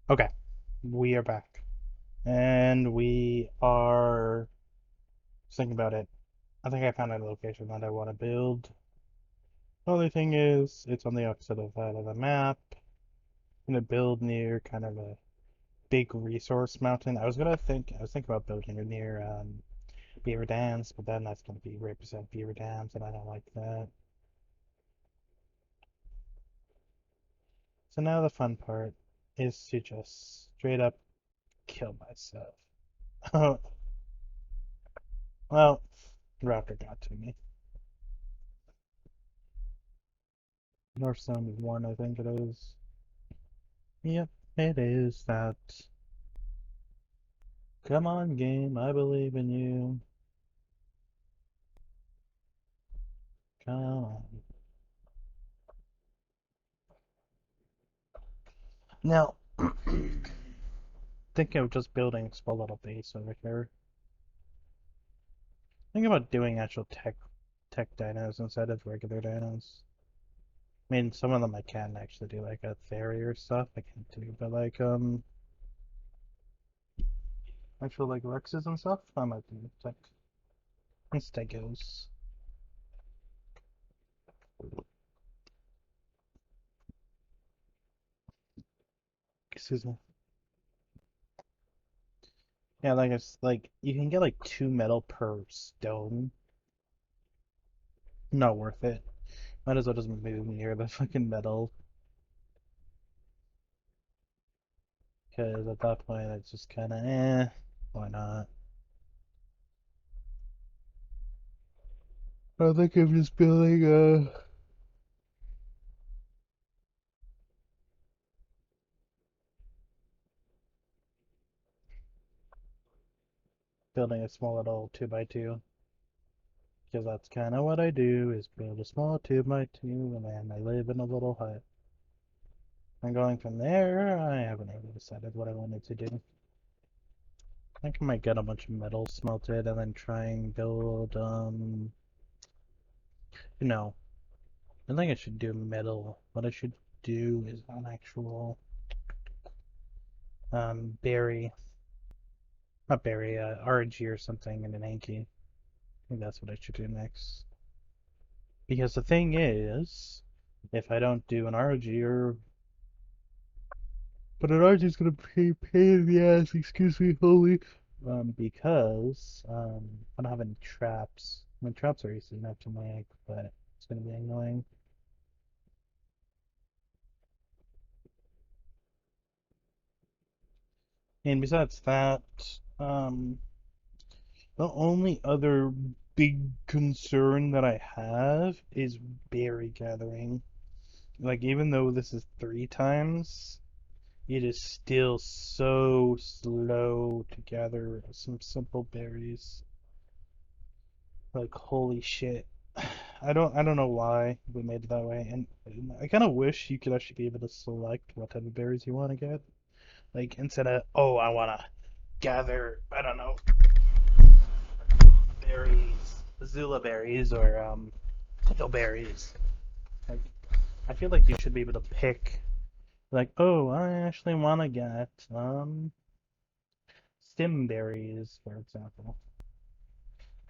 Okay, we are back. And we are thinking about it. I think I found a location that I want to build. The only thing is, it's on the opposite of that of the map. I'm gonna build near kind of a big resource mountain. I was thinking about building it near beaver dams, but then that's gonna be represent beaver dams, and I don't like that. So now the fun part is to just straight up kill myself. Well, Raptor got to me. North Zone 1, I think it is. Yep, it is that. Come on, game, I believe in you. Come on. Now, thinking of just building a small little base over here. Think about doing actual tech dinos instead of regular dinos. I mean, some of them I can actually do, like a farrier stuff I can do, but like actual like Rexes and stuff, I might do tech. And Stegos. Excuse me. Yeah, like it's like you can get like 2 metal per stone. Not worth it. Might as well just move near the fucking metal, because at that point it's just kind of why not? I think I'm just building a small little 2x2, because that's kind of what I do is build a small 2x2, and then I live in a little hut. And going from there, I haven't even decided what I wanted to do. I think I might get a bunch of metal smelted and then try and build no, I think I should do metal. What I should do is an actual berry, not berry, RNG or something in an Anki. I think that's what I should do next. Because the thing is, if I don't do an RNG or but an RNG is gonna be pain in the ass, excuse me, holy. Because I don't have any traps. My traps are easy enough to make, but it's gonna be annoying. And besides that, um, the only other big concern that I have is berry gathering. Like, even though this is 3 times, it is still so slow to gather some simple berries. Like, holy shit. I don't know why we made it that way, and I kind of wish you could actually be able to select what type of berries you want to get. Like, instead of, oh, I want to gather, I don't know, berries, Zula berries or berries. Like, I feel like you should be able to pick, like, oh, I actually want to get stim berries, for example.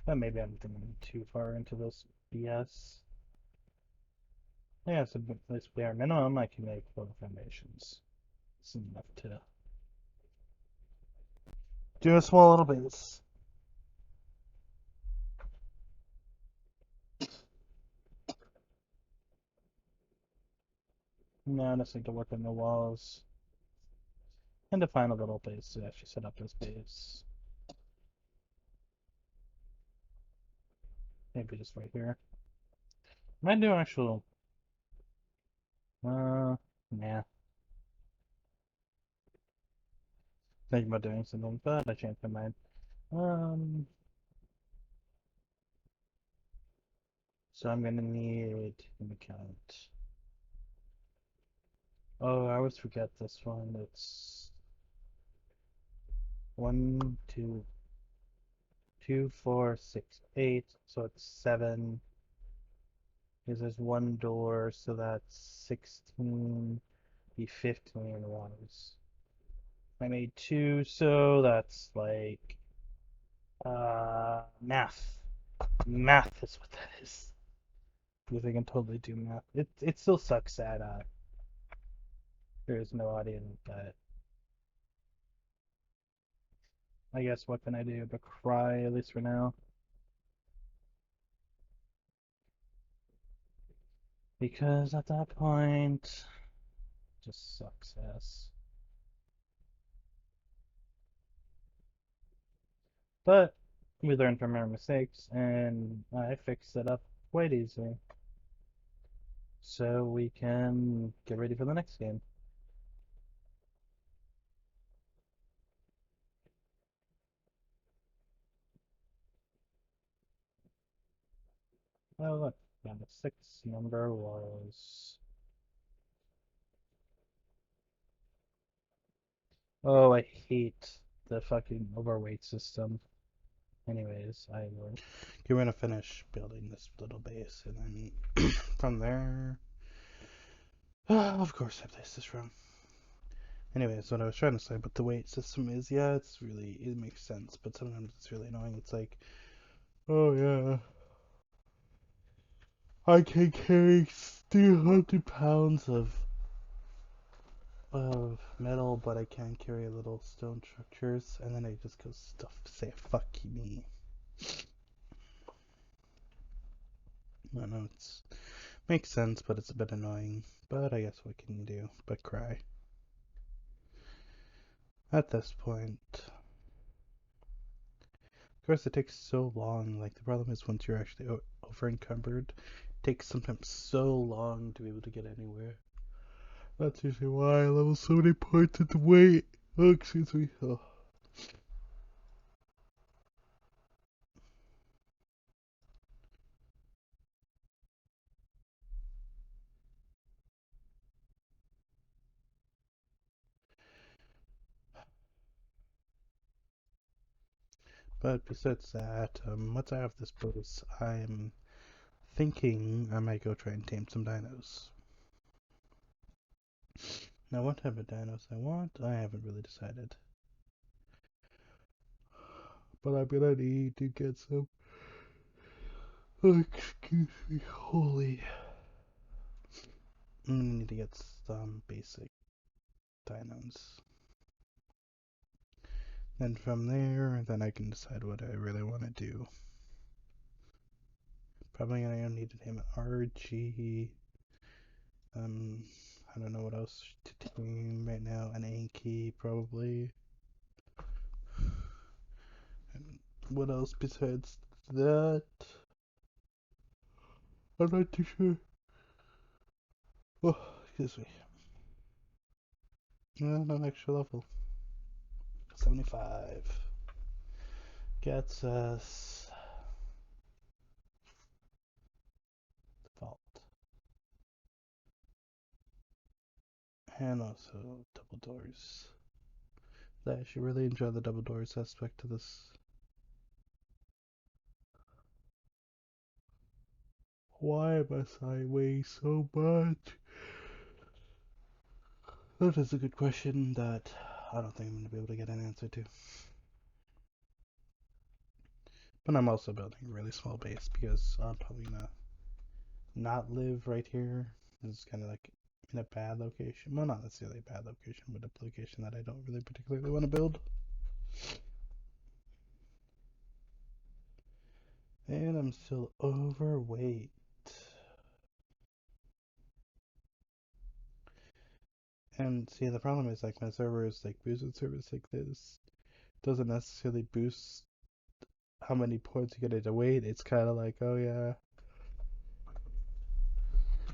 But maybe I'm thinking too far into this BS. Yeah, so this bare minimum, I can make 4 foundations. It's enough to do a small little base. Now I just need to work on the walls and to find a little base to actually set up this base. Maybe just right here. Might do actual. Yeah. Thinking about doing something, but I changed my mind. Um, so I'm gonna need an account. Oh, I always forget this one. It's 1, 2, 2, 4, 6, 8. So it's 7. Because there's one door, so that's 16. Be 15 ones. I made two, so that's like math. Math is what that is. Because I can totally do math. It still sucks that there is no audio, but I guess what can I do but cry, at least for now. Because at that point, just sucks ass. But we learn from our mistakes, and I fixed it up quite easily. So we can get ready for the next game. Oh, look. Yeah, the sixth number was. Oh, I hate the fucking overweight system. Anyways, I will. Okay, we're gonna finish building this little base, and then from there. Of course, I placed this wrong. Anyways, what I was trying to say about the weight system is, yeah, it makes sense, but sometimes it's really annoying. It's like, oh yeah, I can carry 300 pounds of metal, but I can't carry little stone structures, and then I just go stuff, say, fuck me. I know it's makes sense, but it's a bit annoying. But I guess what can you do but cry? At this point, of course, it takes so long. Like, the problem is once you're actually over encumbered, it takes sometimes so long to be able to get anywhere. That's usually why I level so many points at the weight. Oh, excuse me. Oh. But besides that, once I have this boost, I'm thinking I might go try and tame some dinos. Now, what type of dinos I want, I haven't really decided. But I'm gonna need to get some. Oh, excuse me, holy. I'm gonna need to get some basic dinos. Then from there, then I can decide what I really want to do. Probably gonna need to name it RG. I don't know what else to tame right now. An Anki, probably. And what else besides that? I'm not too sure. Oh, excuse me. No extra level. 75 gets us default. And also double doors. I actually really enjoy the double doors aspect to this. Why must I weigh so much? That is a good question that I don't think I'm going to be able to get an answer to. But I'm also building a really small base because I'm probably going to not live right here. It's kind of like in a bad location. Well, not necessarily a bad location, but a location that I don't really particularly want to build. And I'm still overweight. And see, the problem is like my server is like boosted service like this doesn't necessarily boost how many points you get into weight. It's kind of like, oh yeah,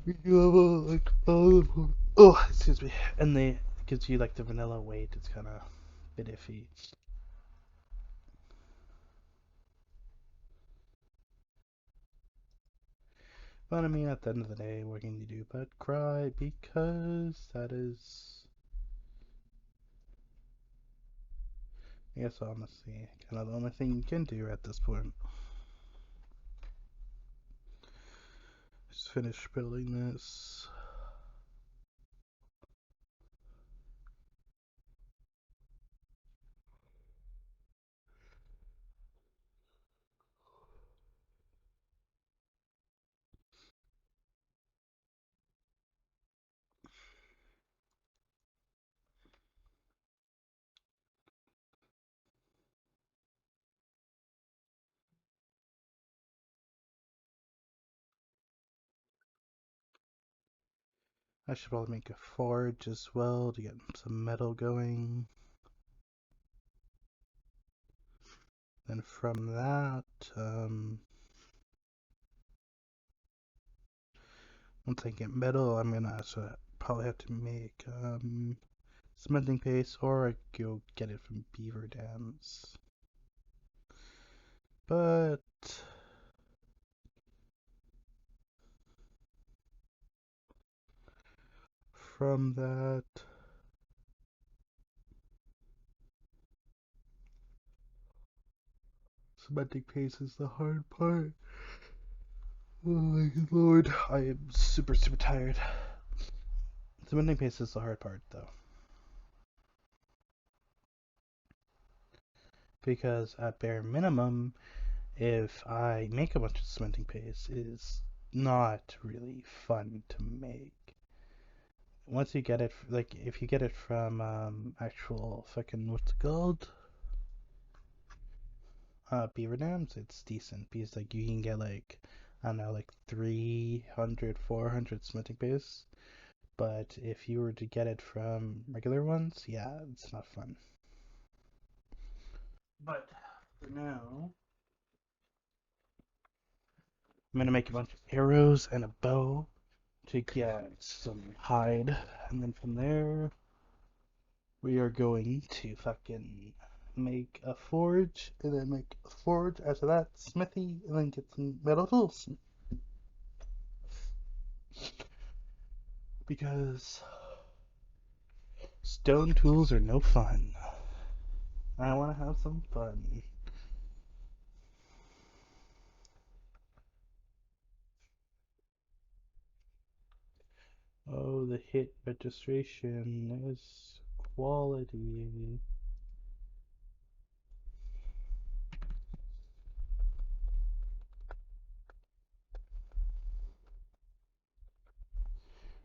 you level like all the oh, excuse me, and they gives you like the vanilla weight. It's kind of a bit iffy. But I mean, at the end of the day, what can you do but cry because that is, I guess, honestly, kind of the only thing you can do at this point. Just finish building this. I should probably make a forge as well to get some metal going. Then from that, once I get metal, I'm gonna also probably have to make cementing paste, or I could go get it from beaver dams. But from that, cementing paste is the hard part. Oh my lord, I am super tired. Cementing paste is the hard part though, because at bare minimum, if I make a bunch of cementing paste, it is not really fun to make. Once you get it, like if you get it from actual fucking what's it called, beaver dams, it's decent because like you can get like I don't know like 300, 400 cementing paste. But if you were to get it from regular ones, yeah, it's not fun. But for now, I'm gonna make a bunch of arrows and a bow to get some hide, and then from there we are going to fucking make a forge, and then make a forge after that, smithy, and then get some metal tools. Because stone tools are no fun. I want to have some fun. Oh, the hit registration is quality.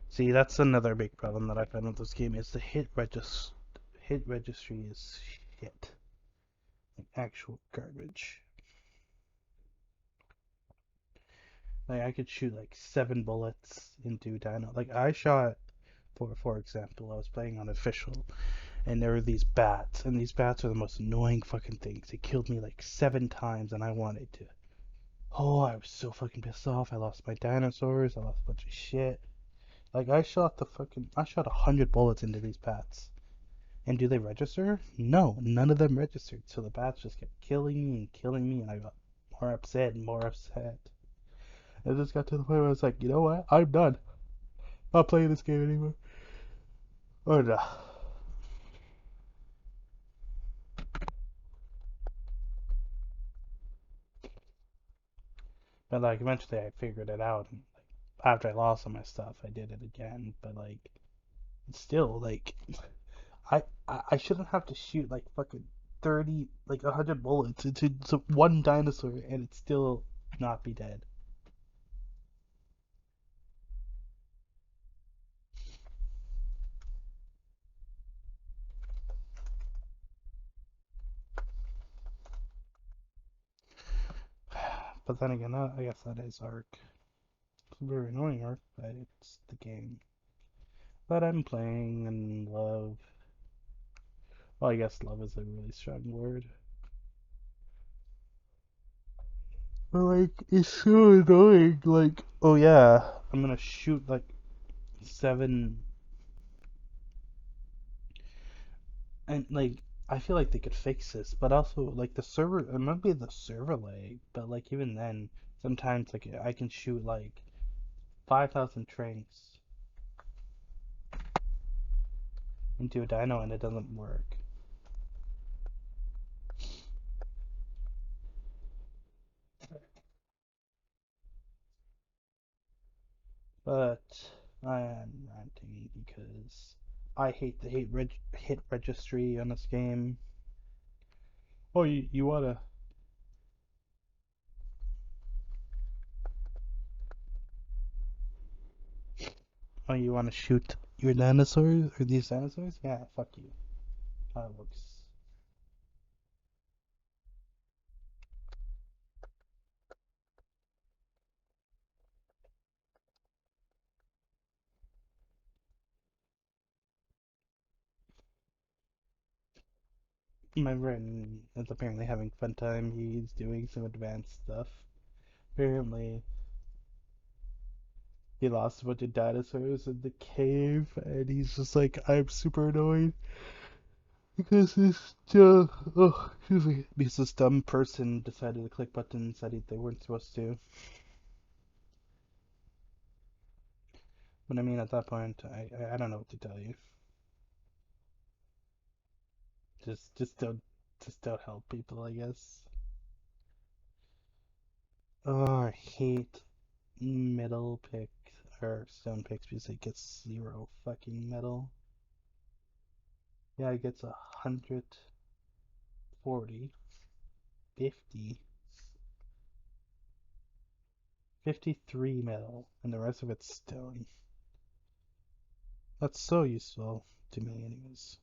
See, that's another big problem that I found with this game is the hit registry is shit. Like actual garbage. Like I could shoot like 7 bullets into dino. Like I shot for example, I was playing on official and there were these bats, and these bats are the most annoying fucking things. They killed me like 7 times and I wanted to. Oh, I was so fucking pissed off. I lost my dinosaurs, I lost a bunch of shit. Like I shot 100 bullets into these bats. And do they register? No, none of them registered. So the bats just kept killing me, and I got more upset and more upset. It just got to the point where I was like, you know what? I'm done. Not playing this game anymore. Oh no. But like eventually I figured it out, and like after I lost all my stuff, I did it again. But like still, like I shouldn't have to shoot like fucking 30, like 100 bullets into one dinosaur, and it still not be dead. But then again, I guess that is arc. It's a very annoying arc, but it's the game that I'm playing and love. Well, I guess love is a really strong word. But like, it's so annoying. Like, oh yeah, I'm gonna shoot like 7, and like, I feel like they could fix this, but also like the server, it might be the server lag, but like even then, sometimes like I can shoot like 5,000 tranks into a dino and it doesn't work. But I am ranting because I hate the hit registry on this game. Oh, you wanna? Oh, you wanna shoot your dinosaurs or these dinosaurs? Yeah, fuck you. How it works. My friend is apparently having a fun time. He's doing some advanced stuff. Apparently, he lost a bunch of dinosaurs in the cave, and he's just like, I'm super annoyed because excuse me, because this dumb person decided to click buttons that they weren't supposed to. But I mean, at that point, I don't know what to tell you. Just don't just don't help people, I guess. Oh, I hate metal pick or stone picks because it gets zero fucking metal. Yeah, it gets 140, 50, 53 metal, and the rest of it's stone. That's so useful to me, anyways.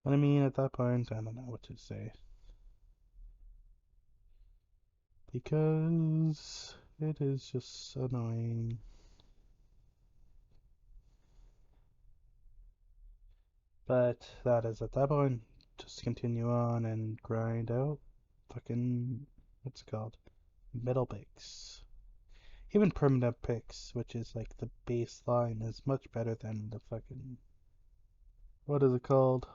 But I mean, at that point, I don't know what to say because it is just annoying. But that is at that point, just continue on and grind out fucking what's it called? Metal picks. Even permanent picks, which is like the baseline, is much better than the fucking what is it called?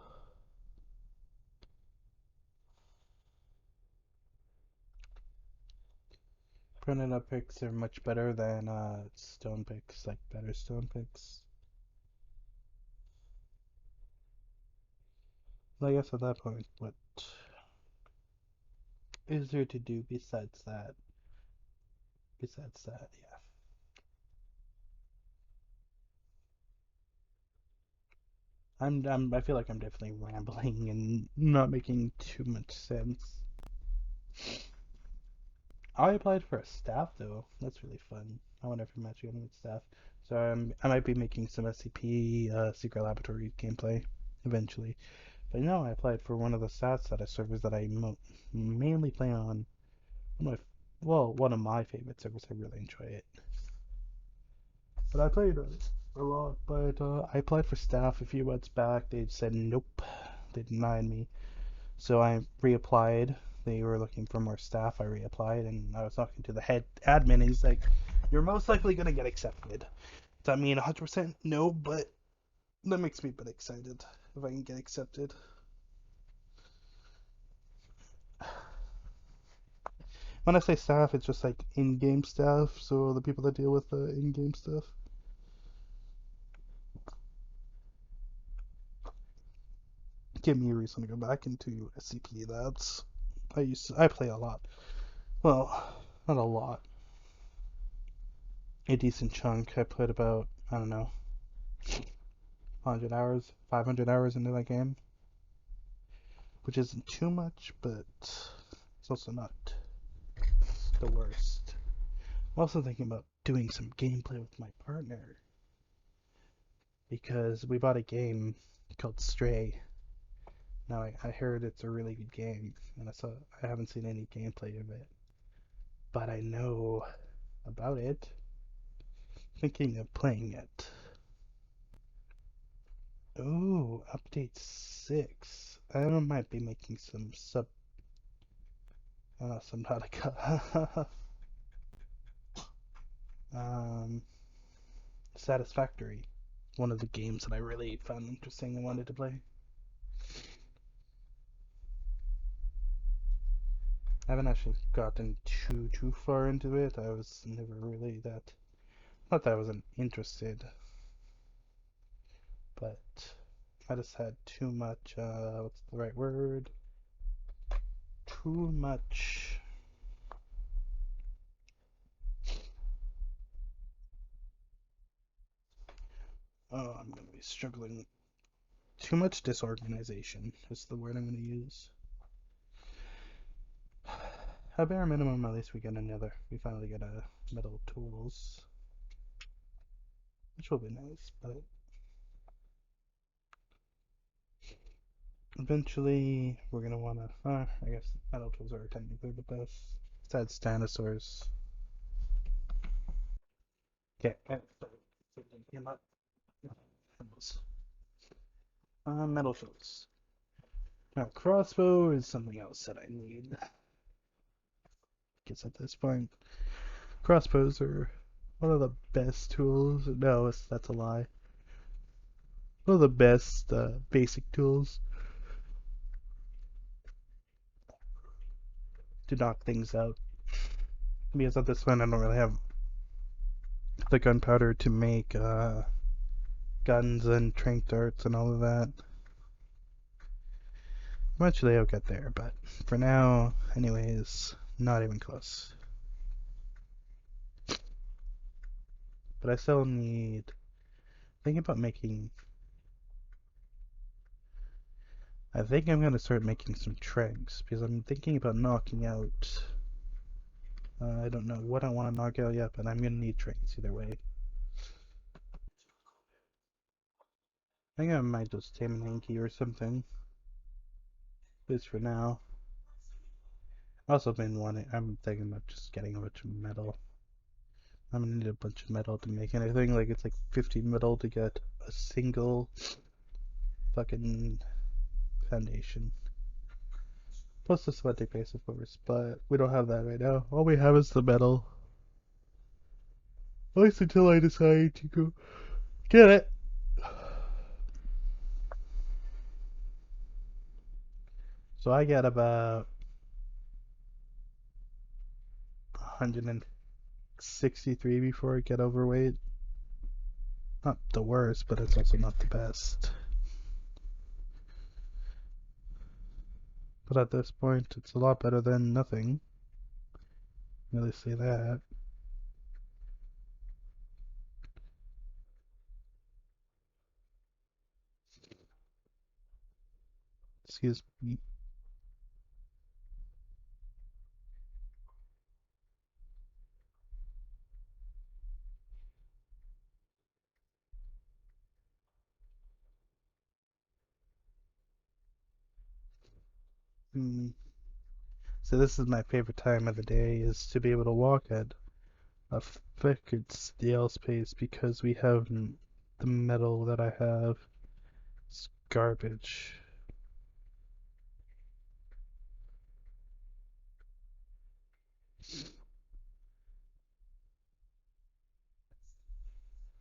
Permanent picks are much better than stone picks, like better stone picks. I guess at that point, what is there to do besides that? Besides that, yeah. I feel like I'm definitely rambling and not making too much sense. I applied for a staff though. That's really fun. I wonder if I'm matching any with staff. So I might be making some SCP Secret Laboratory gameplay eventually. But no, I applied for one of the stats at a servers that I mainly play on. One of my, well, one of my favorite servers. I really enjoy it. But I played on it a lot. But I applied for staff a few months back. They said nope. They denied me. So I reapplied. They were looking for more staff. I reapplied, and I was talking to the head admin. And he's like, "You're most likely gonna get accepted." Does that mean 100% no? But that makes me a bit excited if I can get accepted. When I say staff, it's just like in-game staff. So the people that deal with the in-game stuff. Give me a reason to go back into SCP. That's I play a lot. Well, not a lot. A decent chunk. I played about I don't know 100 hours, 500 hours into that game, which isn't too much, but it's also not the worst. I'm also thinking about doing some gameplay with my partner because we bought a game called Stray. Now I heard it's a really good game, and I haven't seen any gameplay of it, but I know about it. Thinking of playing it. Ooh, update 6. I might be making Subnautica. um, Satisfactory. One of the games that I really found interesting and wanted to play. I haven't actually gotten too far into it. I was never really that. Not that I wasn't interested, but I just had too much. What's the right word? Too much. Oh, I'm gonna be struggling. Too much disorganization is the word I'm gonna use. At bare minimum, at least we get another. We finally get a metal tools, which will be nice. But eventually, we're gonna wanna. I guess metal tools are technically the best. besides dinosaurs? Okay, metal shields. Now, crossbow is something else that I need. Guess at this point, crossbows are one of the best tools. No, that's a lie. One of the best basic tools to knock things out. Because at this point, I don't really have the gunpowder to make guns and trank darts and all of that. Eventually, I'll get there, but for now, anyways, not even close. But I still need. Thinking about making. I think I'm gonna start making some tranks because I'm thinking about knocking out. I don't know what I want to knock out yet, but I'm gonna need tranks either way. I think I might just tame an Anki or something. At least for now. Also been wanting. I'm thinking about just getting a bunch of metal. I'm gonna need a bunch of metal to make anything. Like it's like 50 metal to get a single fucking foundation. Plus the sweating base, of course, but we don't have that right now. All we have is the metal. At least until I decide to go get it. So I got about 163 before I get overweight. Not the worst, but it's also not the best. But at this point, it's a lot better than nothing. Really say that. Excuse me. Hmm. So this is my favorite time of the day, is to be able to walk at a figured stale space because we have the metal that I have. It's garbage.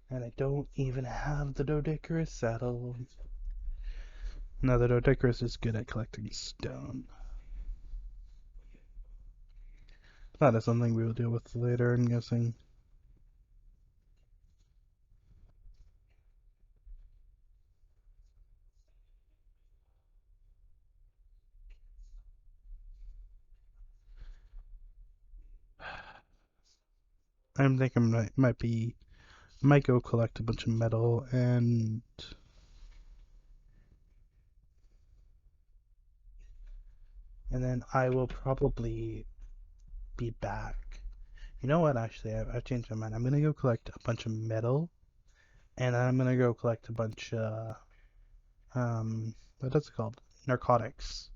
And I don't even have the Doedicurus saddle. No, the Doedicurus is good at collecting stone. That is something we will deal with later, I'm guessing. I'm thinking might go collect a bunch of metal and then I will probably be back. You know what? Actually, I've changed my mind. I'm gonna go collect a bunch of metal, and then I'm gonna go collect a bunch what is it called? Narcotics.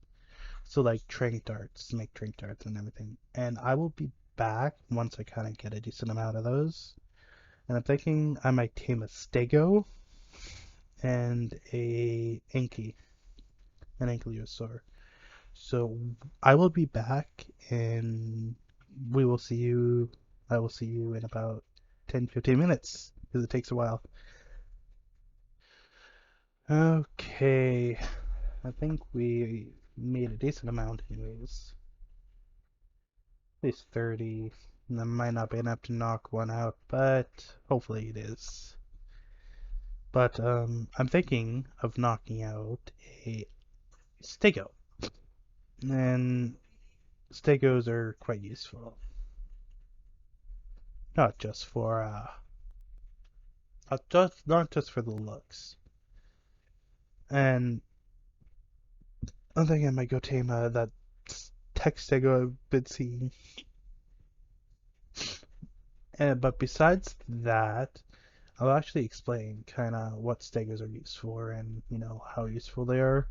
So like trank darts, make trank darts and everything. And I will be back once I kind of get a decent amount of those. And I'm thinking I might tame a stego and an ankylosaur. So I will be back and we will see you. I will see you in about 10-15 minutes because it takes a while. Okay, I think we made a decent amount, anyways. At least 30. And that might not be enough to knock one out, but hopefully it is. But I'm thinking of knocking out a stego, and stegos are quite useful. Not just for not just for the looks. And I'm thinking I might go tame that tech stego I've been seeing. But besides that, I'll actually explain kind of what stegos are used for and how useful they are.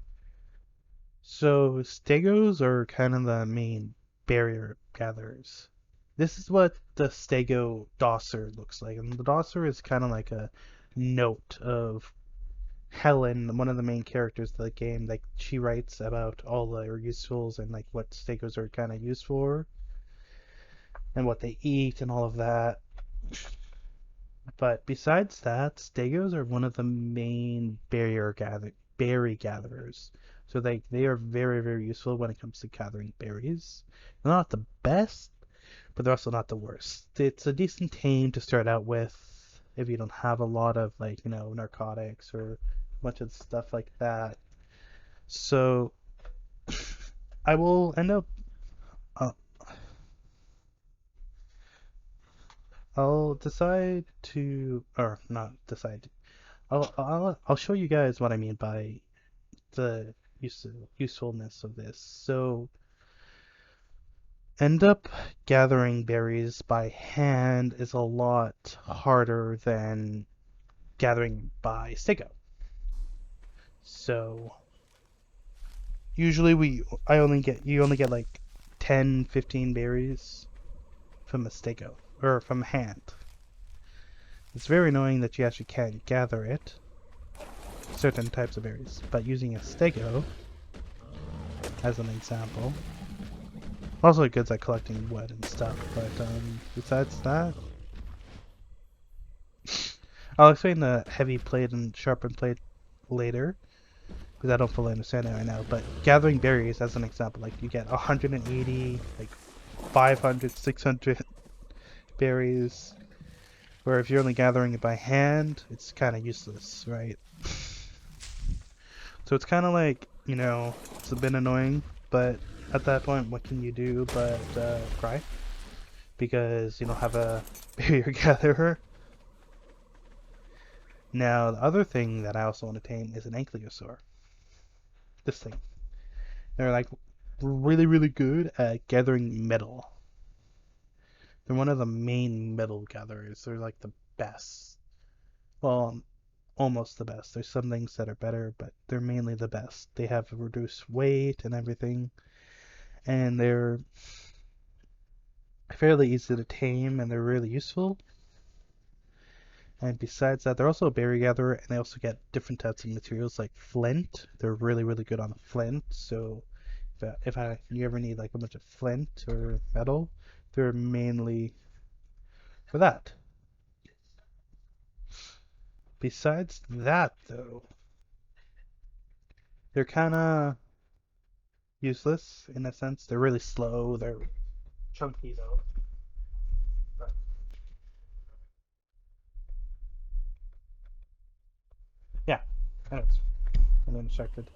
So stegos are kind of the main barrier gatherers. This is what the Stego Dosser looks like, and the Dosser is kind of like a note of Helen, one of the main characters of the game. Like she writes about all their usefuls and like what Stegos are kind of used for and what they eat and all of that. But besides that, Stegos are one of the main berry gatherers. So they are very very useful when it comes to gathering berries. They're not the best, but they're also not the worst. It's a decent tame to start out with if you don't have a lot of like, narcotics or a bunch of stuff like that. So I will end up uh, I'll decide to or not decide. I'll show you guys what I mean by the usefulness of this. So end up gathering berries by hand is a lot harder than gathering by Stego. So usually I only get you only get like 10, 15 berries from a Stego or from hand. It's very annoying that you actually can't gather it, certain types of berries, but using a Stego as an example. Also good at collecting wood and stuff, but besides that, I'll explain the heavy plate and sharpened plate later, because I don't fully understand it right now. But gathering berries as an example, like you get 180, like 500, 600 berries, where if you're only gathering it by hand, it's kind of useless, right? So it's kind of like, it's a bit annoying, but at that point, what can you do but cry? Because you don't have a barrier gatherer. Now, the other thing that I also want to tame is an ankylosaur. This thing. They're like really, really good at gathering metal. They're one of the main metal gatherers. They're like the best. Well, almost the best. There's some things that are better, but they're mainly the best. They have reduced weight and everything, and they're fairly easy to tame, and they're really useful. And besides that, they're also a berry gatherer, and they also get different types of materials like flint. They're really, really good on flint. So if you ever need like a bunch of flint or metal, they're mainly for that. Besides that, though, they're kind of useless in a sense. They're really slow. They're chunky though. But yeah, anyways, I'm distracted.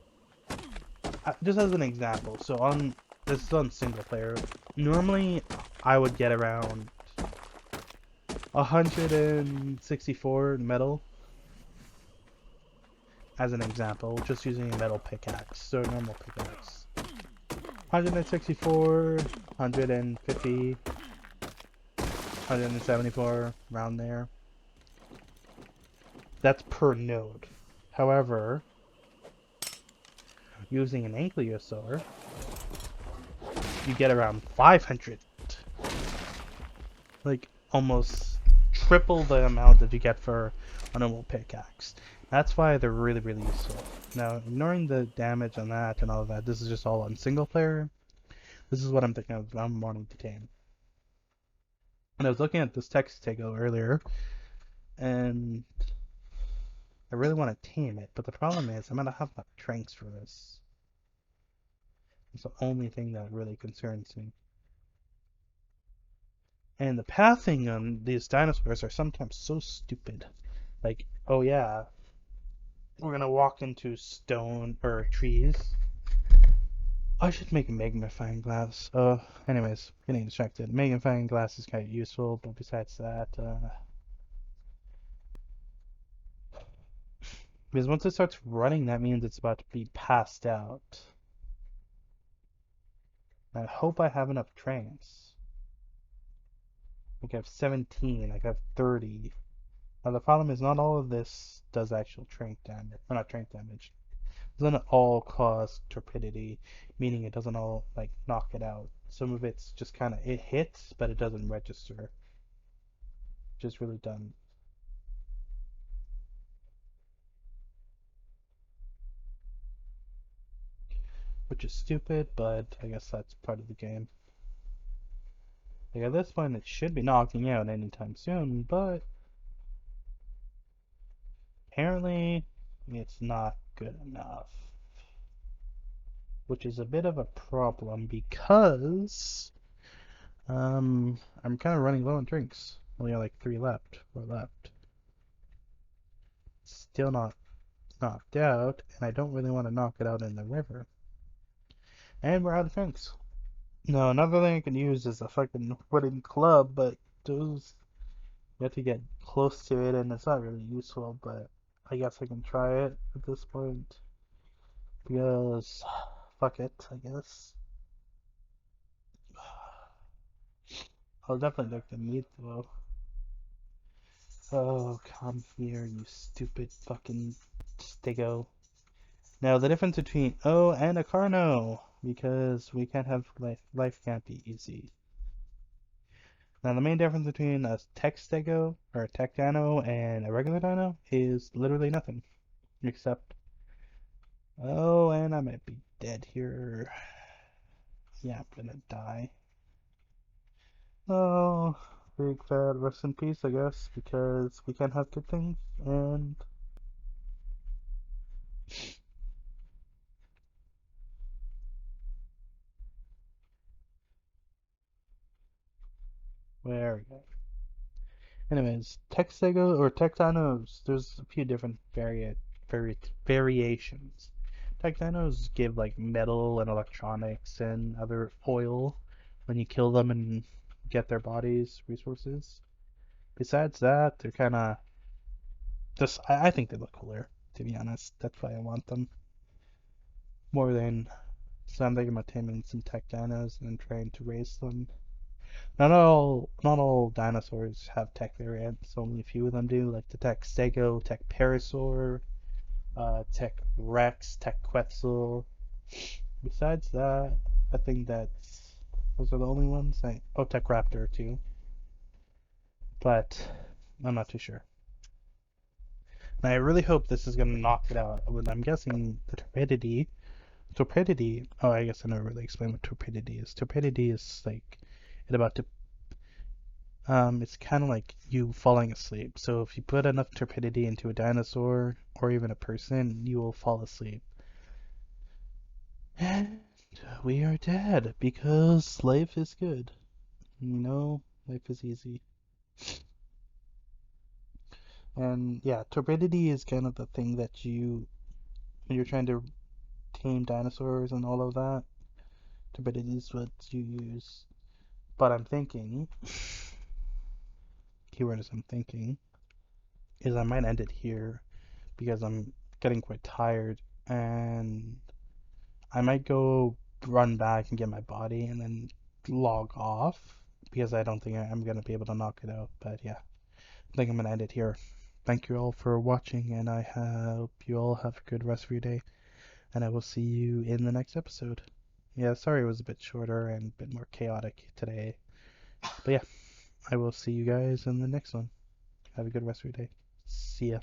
Just as an example, so on this is on single player. Normally, I would get around 164 metal as an example, just using a metal pickaxe, so a normal pickaxe. 164, 150, 174, around there. That's per node. However, using an ankylosaur, you get around 500. Like, almost triple the amount that you get for a normal pickaxe. That's why they're really, really useful. Now, ignoring the damage on that and all of that, this is just all on single player. This is what I'm thinking of I'm wanting to tame. And I was looking at this text Tego earlier, and I really want to tame it, but the problem is I'm gonna have enough tranks for this. It's the only thing that really concerns me. And the pathing on these dinosaurs are sometimes so stupid. Like, oh yeah, we're gonna walk into stone or trees. I should make a magnifying glass. Anyways, getting distracted. Magnifying glass is kind of useful, but besides that, because once it starts running, that means it's about to be passed out. I hope I have enough tranks. Like I have 17, like I have 30. Now the problem is not all of this does actual trank damage, or not trank damage. It doesn't all cause torpidity, meaning it doesn't all like knock it out. Some of it's just kind of it hits, but it doesn't register. Just really dumb. Which is stupid, but I guess that's part of the game. Like at this point, it should be knocking out anytime soon, but apparently it's not good enough. Which is a bit of a problem because I'm kind of running low on drinks. Only got like 4 left. Still not knocked out, and I don't really want to knock it out in the river. And we're out of drinks. No, another thing I can use is a fucking wooden club, but those you have to get close to it, and it's not really useful. But I guess I can try it at this point because fuck it, I guess. I'll definitely like the meat though. Oh, come here, you stupid fucking stego. Now, the difference between O and a Carno, because we can't have life can't be easy. Now, the main difference between a tech stego or a tech dino and a regular dino is literally nothing. Except, oh, and I might be dead here. Yeah, I'm gonna die. Oh, big fat rest in peace, I guess, because we can't have good things, and there we go. Anyways, Texego or Tectanos, there's a few different variations. Tectanos give like metal and electronics and other oil when you kill them and get their bodies resources. Besides that, they're kind of just I think they look cooler, to be honest. That's why I want them more than so I'm thinking about taming some Tectanos and trying to raise them. Not all dinosaurs have tech variants. Only a few of them do, like the Tech Stego, Tech Parasaur, Tech Rex, Tech Quetzal. Besides that, I think those are the only ones. Tech Raptor too, but I'm not too sure. And I really hope this is gonna knock it out. I'm guessing the turbidity. Torpidity. Oh, I guess I never really explained what torpidity is. Torpidity is like it about to it's kind of like you falling asleep. So if you put enough torpidity into a dinosaur or even a person, you will fall asleep. And we are dead because life is good. Life is easy. And yeah, torpidity is kind of the thing that when you're trying to tame dinosaurs and all of that, torpidity is what you use. But I'm thinking, keyword is I'm thinking, is I might end it here because I'm getting quite tired and I might go run back and get my body and then log off because I don't think I'm going to be able to knock it out. But yeah, I think I'm going to end it here. Thank you all for watching, and I hope you all have a good rest of your day. And I will see you in the next episode. Yeah, sorry it was a bit shorter and a bit more chaotic today. But yeah, I will see you guys in the next one. Have a good rest of your day. See ya.